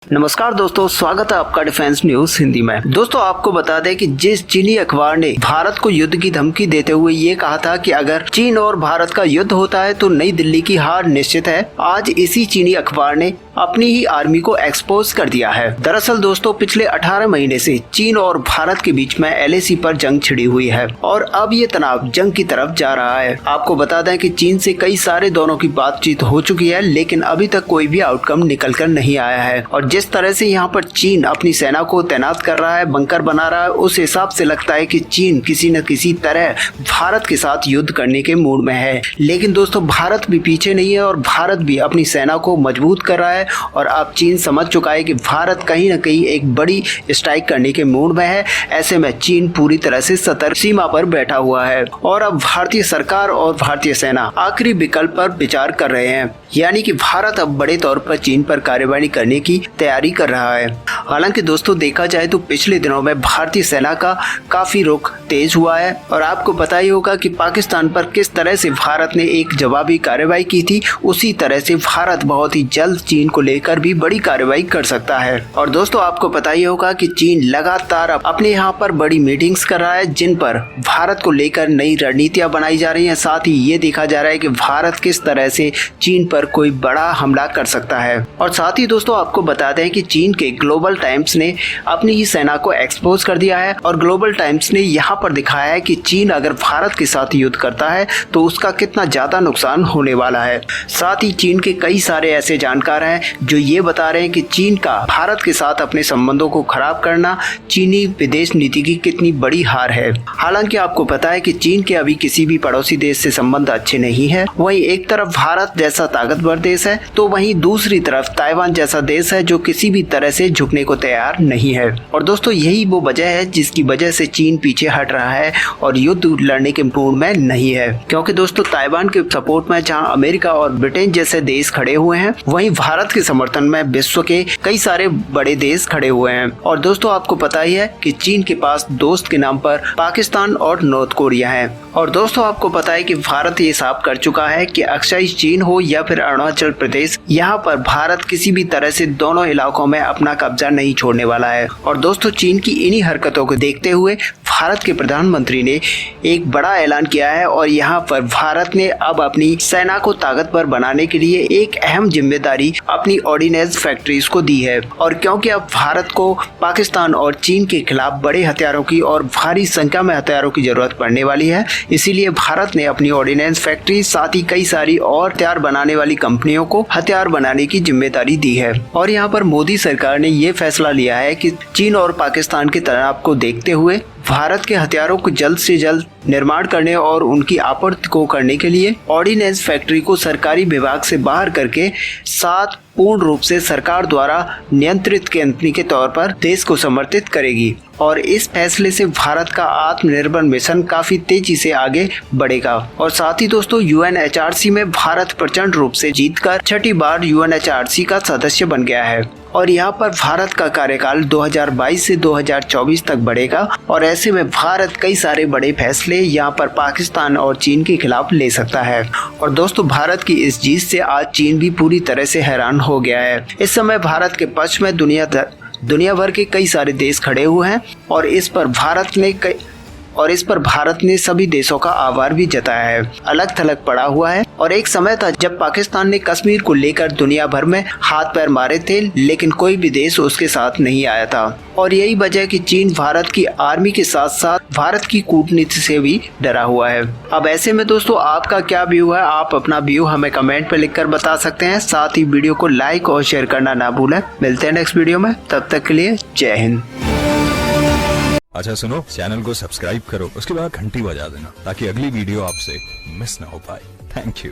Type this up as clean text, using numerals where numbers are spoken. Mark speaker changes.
Speaker 1: नमस्कार दोस्तों, स्वागत है आपका डिफेंस न्यूज हिंदी में। दोस्तों आपको बता दें कि जिस चीनी अखबार ने भारत को युद्ध की धमकी देते हुए ये कहा था कि अगर चीन और भारत का युद्ध होता है तो नई दिल्ली की हार निश्चित है, आज इसी चीनी अखबार ने अपनी ही आर्मी को एक्सपोज कर दिया है। दरअसल दोस्तों पिछले 18 महीने से चीन और भारत के बीच में LAC पर जंग छिड़ी हुई है और अब ये तनाव जंग की तरफ जा रहा है। आपको बता दें कि चीन से कई सारे दोनों की बातचीत हो चुकी है, लेकिन अभी तक कोई भी आउटकम निकल कर नहीं आया है। और जिस तरह से यहाँ पर चीन अपनी सेना को तैनात कर रहा है, बंकर बना रहा है, उस हिसाब से लगता है कि चीन किसी न किसी तरह भारत के साथ युद्ध करने के मूड में है। लेकिन दोस्तों भारत भी पीछे नहीं है और भारत भी अपनी सेना को मजबूत कर रहा है और अब चीन समझ चुका है कि भारत कहीं न कहीं एक बड़ी स्ट्राइक करने के मूड में है। ऐसे में चीन पूरी तरह से सतर्क सीमा पर बैठा हुआ है और अब भारतीय सरकार और भारतीय सेना आखिरी विकल्प पर विचार कर रहे हैं, यानी कि भारत अब बड़े तौर पर चीन पर कार्रवाई करने की तैयारी कर रहा है। हालांकि दोस्तों देखा जाए तो पिछले दिनों में भारतीय सेना का काफी रुख तेज हुआ है और आपको पता ही होगा कि पाकिस्तान पर किस तरह से भारत ने एक जवाबी कार्रवाई की थी। उसी तरह से भारत बहुत ही जल्द चीन को लेकर भी बड़ी कार्रवाई कर सकता है। और दोस्तों आपको पता ही होगा कि चीन लगातार अपने यहाँ पर बड़ी मीटिंग्स कर रहा है, जिन पर भारत को लेकर नई रणनीतियां बनाई जा रही हैं। साथ ही ये देखा जा रहा है कि भारत किस तरह से चीन पर कोई बड़ा हमला कर सकता है। और साथ ही दोस्तों आपको बता दें कि चीन के ग्लोबल टाइम्स ने अपनी ही सेना को एक्सपोज कर दिया है और ग्लोबल टाइम्स ने यहाँ पर दिखाया है कि चीन अगर भारत के साथ युद्ध करता है तो उसका कितना ज्यादा नुकसान होने वाला है। साथ ही चीन के कई सारे ऐसे जानकार हैं जो ये बता रहे हैं कि चीन का भारत के साथ अपने संबंधों को खराब करना चीनी विदेश नीति की कितनी बड़ी हार है। हालांकि आपको पता है कि चीन के अभी किसी भी पड़ोसी देश से संबंध अच्छे नहीं है। वहीं एक तरफ भारत जैसा ताकतवर देश है तो वहीं दूसरी तरफ ताइवान जैसा देश है जो किसी भी तरह से झुकने को तैयार नहीं है। और दोस्तों यही वो वजह है जिसकी वजह से चीन पीछे हट रहा है और युद्ध लड़ने के मूड में नहीं है, क्योंकि दोस्तों ताइवान के सपोर्ट में जहां अमेरिका और ब्रिटेन जैसे देश खड़े हुए हैं, वहीं भारत के समर्थन में विश्व के कई सारे बड़े देश खड़े हुए हैं। और दोस्तों आपको पता ही है कि चीन के पास दोस्त के नाम पर पाकिस्तान और नॉर्थ कोरिया है। और दोस्तों आपको पता है कि भारत ये साफ कर चुका है कि अक्साई चीन हो या फिर अरुणाचल प्रदेश, यहाँ पर भारत किसी भी तरह से दोनों इलाकों में अपना कब्जा नहीं छोड़ने वाला है। और दोस्तों चीन की इन्हीं हरकतों को देखते हुए भारत के प्रधानमंत्री ने एक बड़ा ऐलान किया है और यहाँ पर भारत ने अब अपनी सेना को ताकतवर बनाने के लिए एक अहम जिम्मेदारी अपनी ऑर्डिनेंस फैक्ट्रीज को दी है। और क्योंकि अब भारत को पाकिस्तान और चीन के खिलाफ बड़े हथियारों की और भारी संख्या में हथियारों की जरूरत पड़ने वाली है, इसीलिए भारत ने अपनी ऑर्डिनेंस फैक्ट्री साथ ही कई सारी और हथियार बनाने वाली कंपनियों को हथियार बनाने की जिम्मेदारी दी है। और यहाँ पर मोदी सरकार ने ये फैसला लिया है कि चीन और पाकिस्तान के तनाव को देखते हुए भारत के हथियारों को जल्द से जल्द निर्माण करने और उनकी आपूर्ति को करने के लिए ऑर्डिनेंस फैक्ट्री को सरकारी विभाग से बाहर करके साथ पूर्ण रूप से सरकार द्वारा नियंत्रित कंपनी के तौर पर देश को समर्थित करेगी। और इस फैसले से भारत का आत्मनिर्भर मिशन काफी तेजी से आगे बढ़ेगा। और साथ ही दोस्तों UNHRC में भारत प्रचंड रूप से जीतकर छठी बार UNHRC का सदस्य बन गया है और यहाँ पर भारत का कार्यकाल 2022 से 2024 तक बढ़ेगा। और ऐसे में भारत कई सारे बड़े फैसले यहाँ पर पाकिस्तान और चीन के खिलाफ ले सकता है। और दोस्तों भारत की इस जीत से आज चीन भी पूरी तरह से हैरान हो गया है। इस समय भारत के पक्ष में दुनिया भर के कई सारे देश खड़े हुए हैं और इस पर भारत ने सभी देशों का आभार भी जताया है। अलग थलग पड़ा हुआ है और एक समय था जब पाकिस्तान ने कश्मीर को लेकर दुनिया भर में हाथ पैर मारे थे, लेकिन कोई भी देश उसके साथ नहीं आया था। और यही वजह कि चीन भारत की आर्मी के साथ साथ भारत की कूटनीति से भी डरा हुआ है। अब ऐसे में दोस्तों आपका क्या व्यू है, आप अपना व्यू हमें कमेंट पर लिखकर बता सकते हैं। साथ ही वीडियो को लाइक और शेयर करना ना भूलें। मिलते हैं नेक्स्ट वीडियो में, तब तक के लिए जय हिंद।
Speaker 2: अच्छा सुनो, चैनल को सब्सक्राइब करो, उसके बाद घंटी बजा देना ताकि अगली वीडियो आपसे मिस ना हो पाए। Thank you.